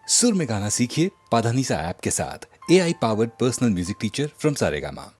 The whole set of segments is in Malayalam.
सुर में गाना सीखिए पाधानीसा ऐप के साथ। AI powered personal music teacher from Saregama.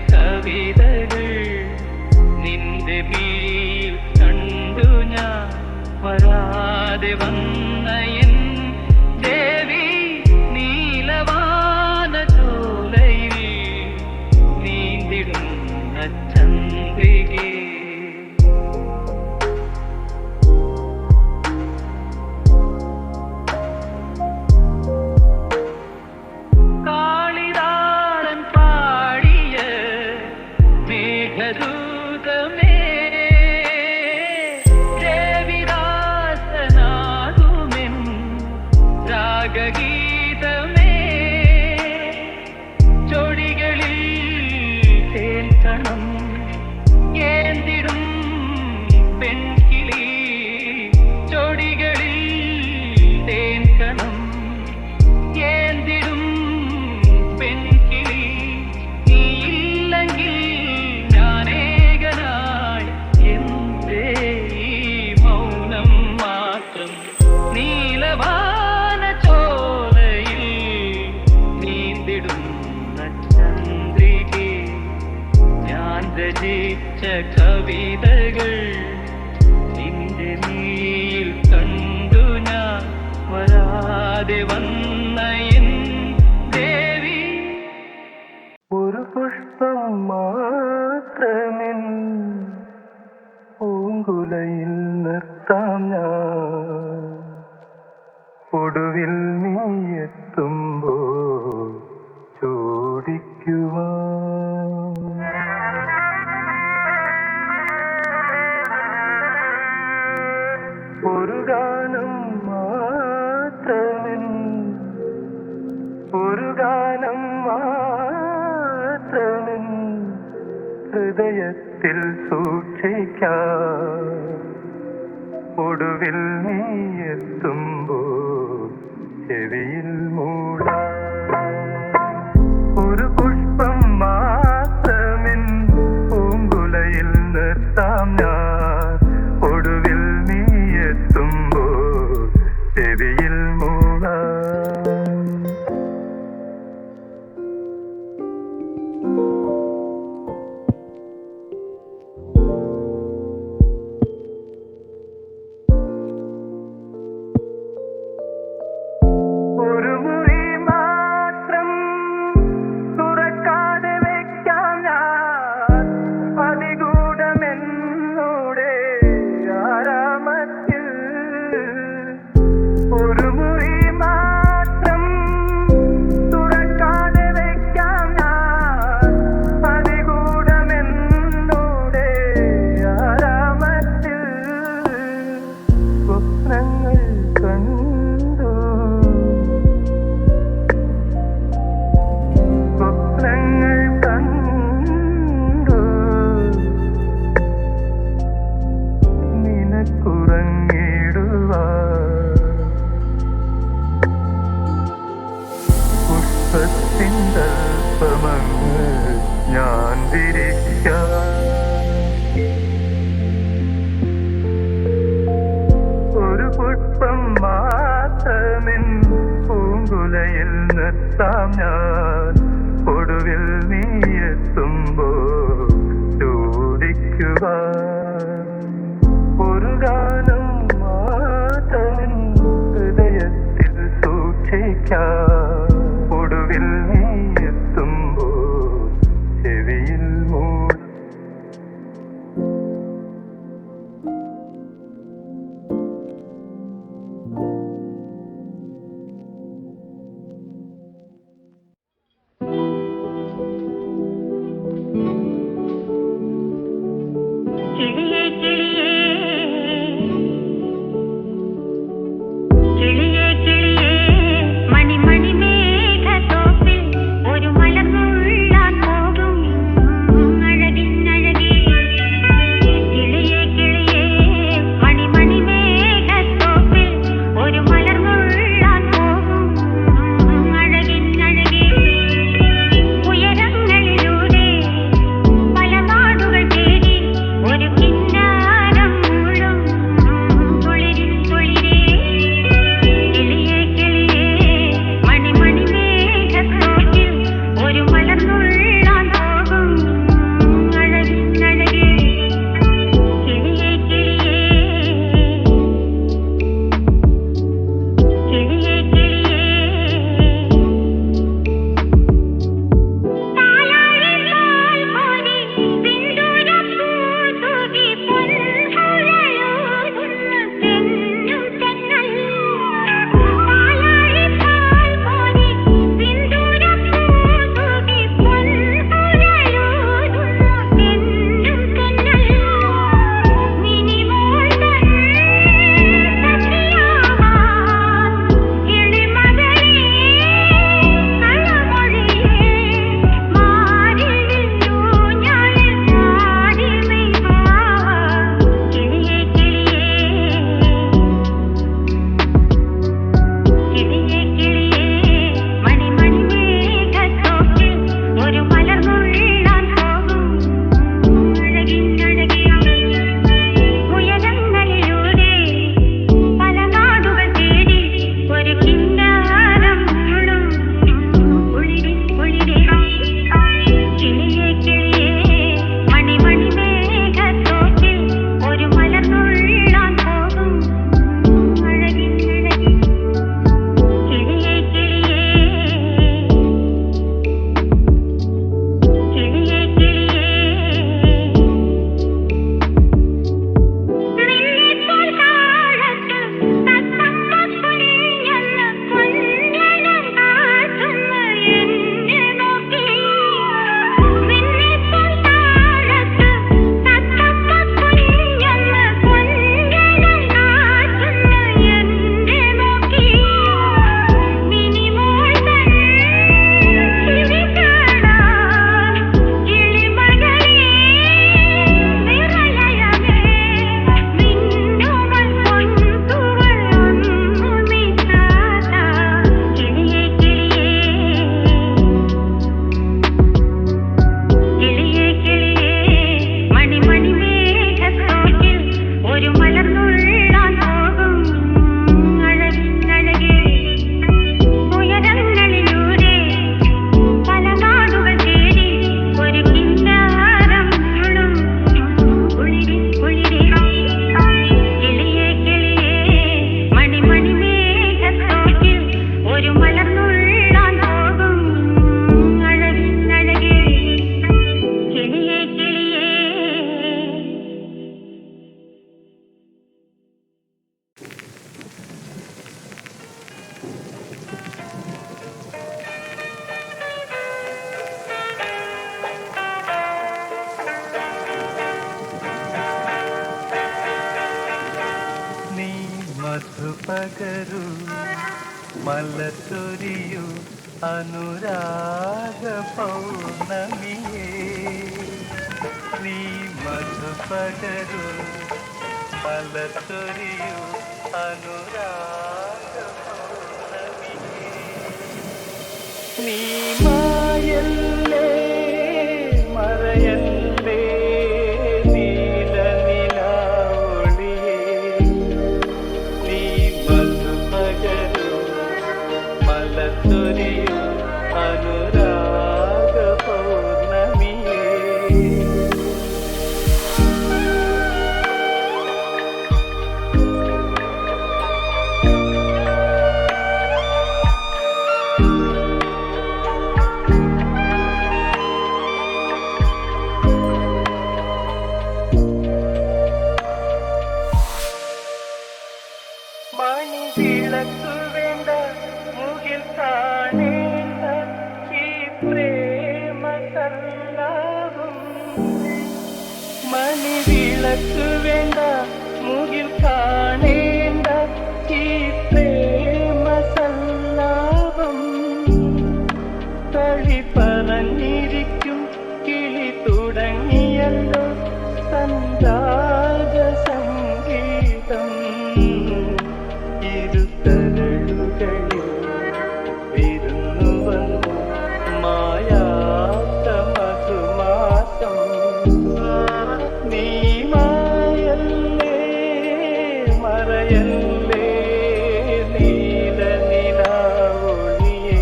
കവിതകൾ നിന്റെ മിഴിയിൽ കണ്ടു ഞാൻ വരാതെ വന്ന എൻ ദേവി നീലവാന ചോലയിൽ നീന്തിടുന്ന ചന്ദ്രികേ. കവിതകൾ നിന്റെ മിഴിയിൽ കണ്ടു ഞാൻ വരാതെ വന്ന എൻ ദേവി. ഒരു പുഷ്പം മാത്രമെൻ പൂങ്കുലയിൽ നിർത്താം ഞാൻ, ഒടുവിൽ നീ എത്തുമ്പോൾ ചോദിക്കുവാൻ. ഒരു ഗാനം മാത്രമെൻ, ഒരു ഗാനം മാത്രമെൻ ഹൃദയത്തിൽ സൂക്ഷിക്കാം, ഒടുവിൽ നീ എത്തുമ്പോൾ ചെവിയിൽ മൂടാം. ഒരു പുഷ്പം മാത്രമെൻ പൂങ്കുലയിൽ നിർത്താം ഞാൻ, ഒടുവിൽ നീ എത്തുമ്പോൾ ചെവിയിൽ മൂടാം. ഒരു മുറി മാത്രം തുറക്കാതെ വെക്കാം ഞാൻ, അതിഗൂഢമെന്നോടെ ആരാമത്തിൽ. ഒരു മുറി മാത്രം തുറക്കാതെ വെക്കാം ഞാൻ, അതിഗൂഢമെന്നോടെ ആരാമത്തിൽ. സ്വപ്നങ്ങൾ കണ്ടു, സ്വപ്നങ്ങൾ കണ്ടു നിനക്കുറങ്ങിടുവാൻ, പുഷ്പത്തിൻ്റെ അല്പമങ്ങ് ഞാൻ വിരിക്കാം. ഒരു പുഷ്പം മാത്രമെൻ പൂങ്കുലയിൽ നിർത്താം ഞാൻ, ഒടുവിൽ നീ എത്തുമ്പോൾ ചോദിക്കുവാൻ. ഒരു ഗാനം മാത്രമെൻ ഹൃദയത്തിൽ സൂക്ഷിക്കാം, ഒടുവിൽ നീ എത്തുമ്പോൾ ചെവിയിൽ മൂടാം. പകരു മലച്ചൊരിയു അനുരാഗ പൗർണമിയേ നീ മധു പകരു മലച്ചൊരിയു അനുരാഗ പൗർണമിയേ നീ മായല്ലേ മറയല്ലേ നീല നിലാവൊളിയേ നീ മധു പകരു മലച്ചൊരിയു അനുരാഗ പൗർണമിയേ മണിവിളക്കു വേണ്ട മുകിൽ കാണേണ്ട ഈ പ്രേമ സല്ലാപം മണിവിളക്കു വേണ്ട മുകിൽ കാണേണ്ട ഈ പ്രേമ സല്ലാപം കളി പറഞ്ഞിരിക്കും കിളി തുടങ്ങിയല്ലോ സന്താജ സംഗീതം ഇരുത്തരളുകളിൽ വിരുന്നു വന്നു മായാത്ത മധുമാസം നീ മായല്ലേ മറയല്ലേ നീല നിലാവൊളിയേ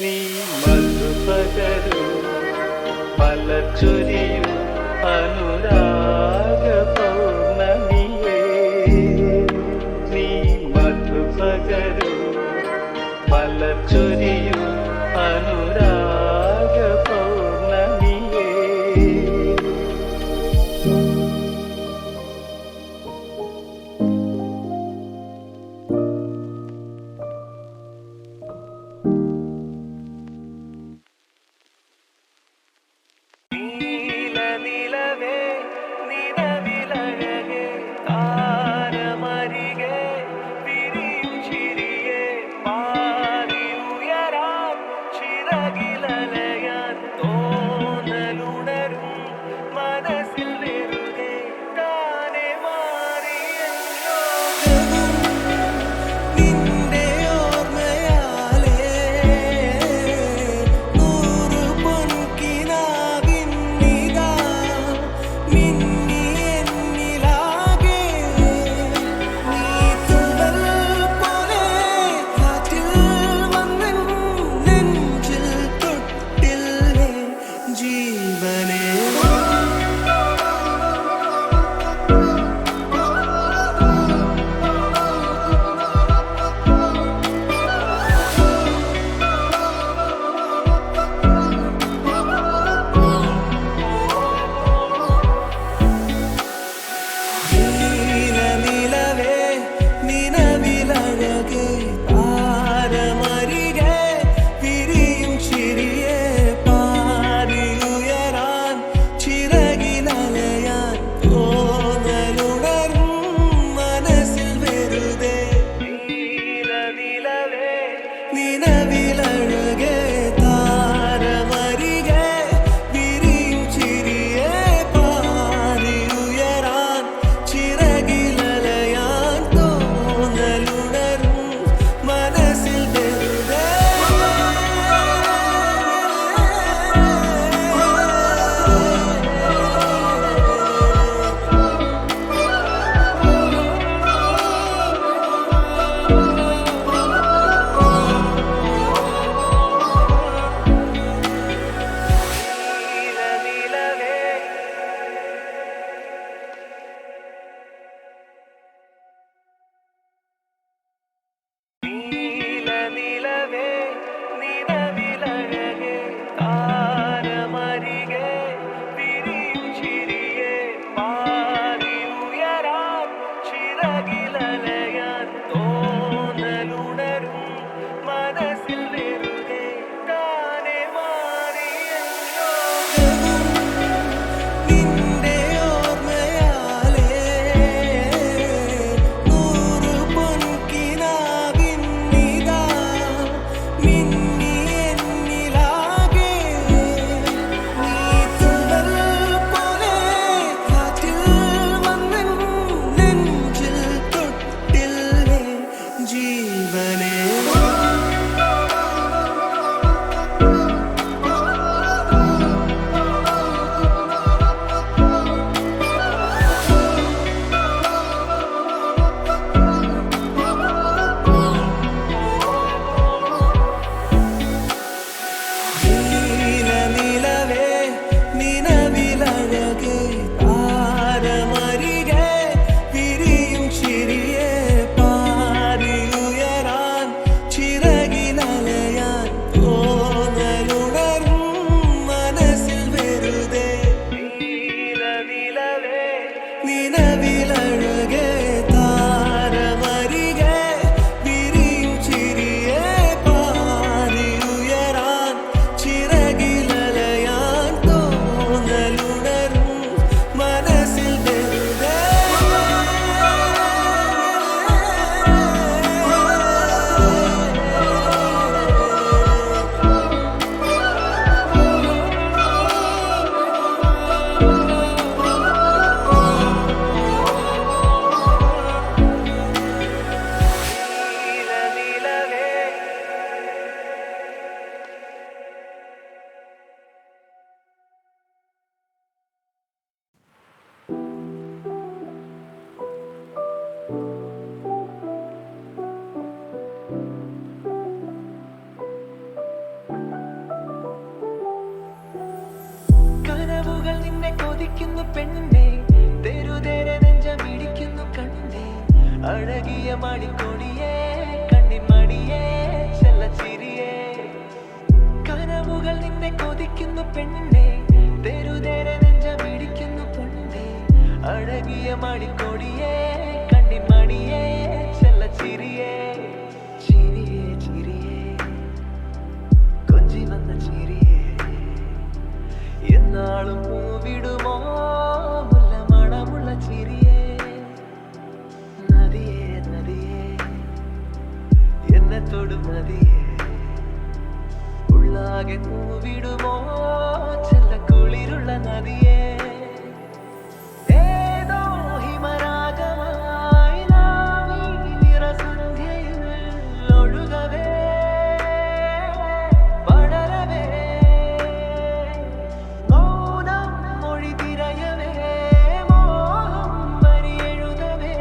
നീ മധു പകരു മലച്ചൊരിയു അനുരാഗ പൗർണമിയേ നീ മധു പകരു മലച്ചൊരിയു അനുരാഗ പൗർണമിയേ നീല പെണ്ണെ തെരുതേരെ നെഞ്ചമിടിക്കുന്നു കണ്ണേ അഴകിയ മണിക്കൊടിയേ കണ്ണിൻ മണിയേ ചെല്ലച്ചിരിയേ കനവുകൾ നിന്നെ കൊതിക്കുന്നു പെണ്ണെ തെരുതേരെ നെഞ്ചമിടിക്കുന്നു പെണ്ണെ അഴകിയ മണിക്കൊടിയേ കണ്ണിൻ മണിയേ ചെല്ലച്ചിരിയേ ചിരിയേ ചിരിയേ കൊഞ്ചി വന്ന ചിരിയേ എന്നാളും പൂവിടുമോ മുല്ല മണമുള്ള ചിരിയേ നദിയേ നദിയേ എന്നെ തൊടും നദിയേ ഉള്ളാകെ പൂവിടുമോ ചെല്ലക്കുളിരുള്ള നദിയേ ഏതോ ഹിമരാഗമായി നാവി നിറസന്ധ്യയിൽ ഒഴുകവേ പടരവേ മൗനം മൊഴി തിരയവേ മോഹം വരിയെഴുതവേ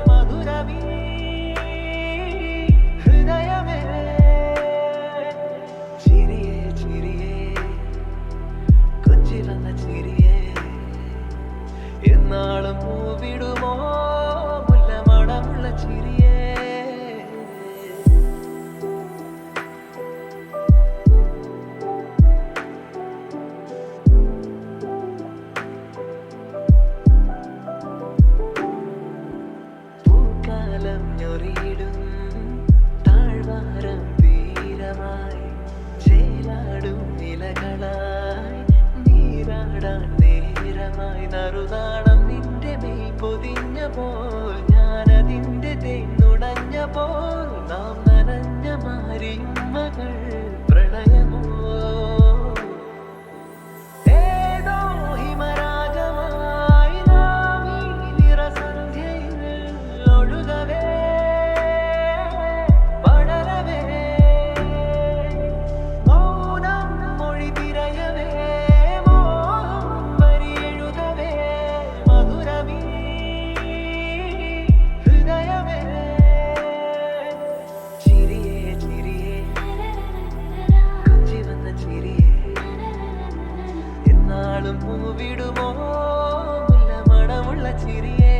മധുരമീ ഹൃദയമേ ചിരിയേ ചിരിയേ കൊഞ്ചി വന്ന ചിരിയേ എന്നാളും പൂവിടുമോ മുല്ല മണമുള്ള ചിരിയേ പൂക്കാലം ഞൊറിയിടും താഴ്വാരം തീരമായി ചേലാടും നിലകളായി നീരാടാൻ നേരമായി നറുനാളം നിന്റെ മെയ് പൊതിഞ്ഞപ്പോൾ ഞാനതിൻ്റെ തേന്നുടഞ്ഞപ്പോൾ നാം നനഞ്ഞ മാരിയുമ്മകൾ പ്രണയമോ ഏതോ ഹിമരാഗമായി നാവി നിറസന്ധ്യയിൽ ഒഴുകവേ പടരവേ മൗനം മൊഴി തിരയവേ മോഹം വരിയെഴുതവേ മധുരമീ ഹൃദയമേ ചിരിയേ ചിരിയേ കൊഞ്ചി വന്ന ചിരിയേ എന്നാളും പൂവിടുമോ മുല്ല മണമുള്ള ചിരിയേ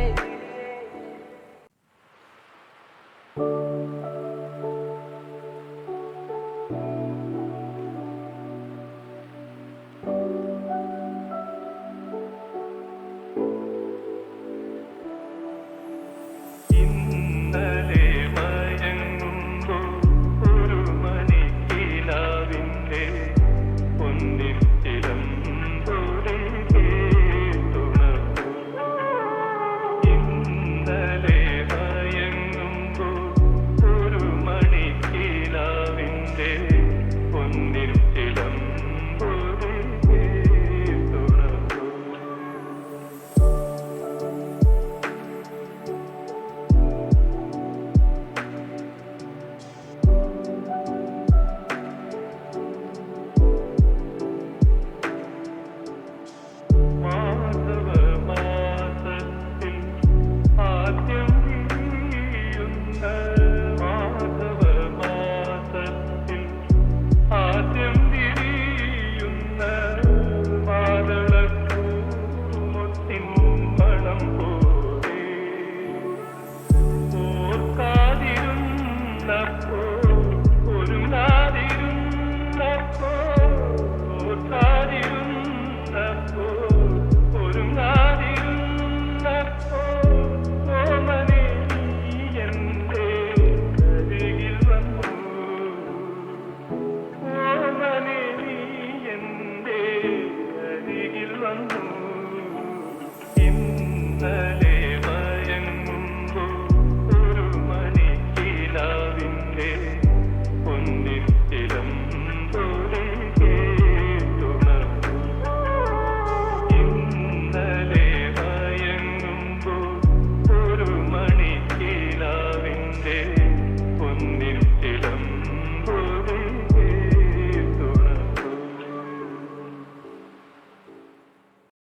ഇന്നലെ മയങ്ങുമ്പോൾ ഒരു മണിക്കിനാവിൻ്റെ ഒന്നിൽ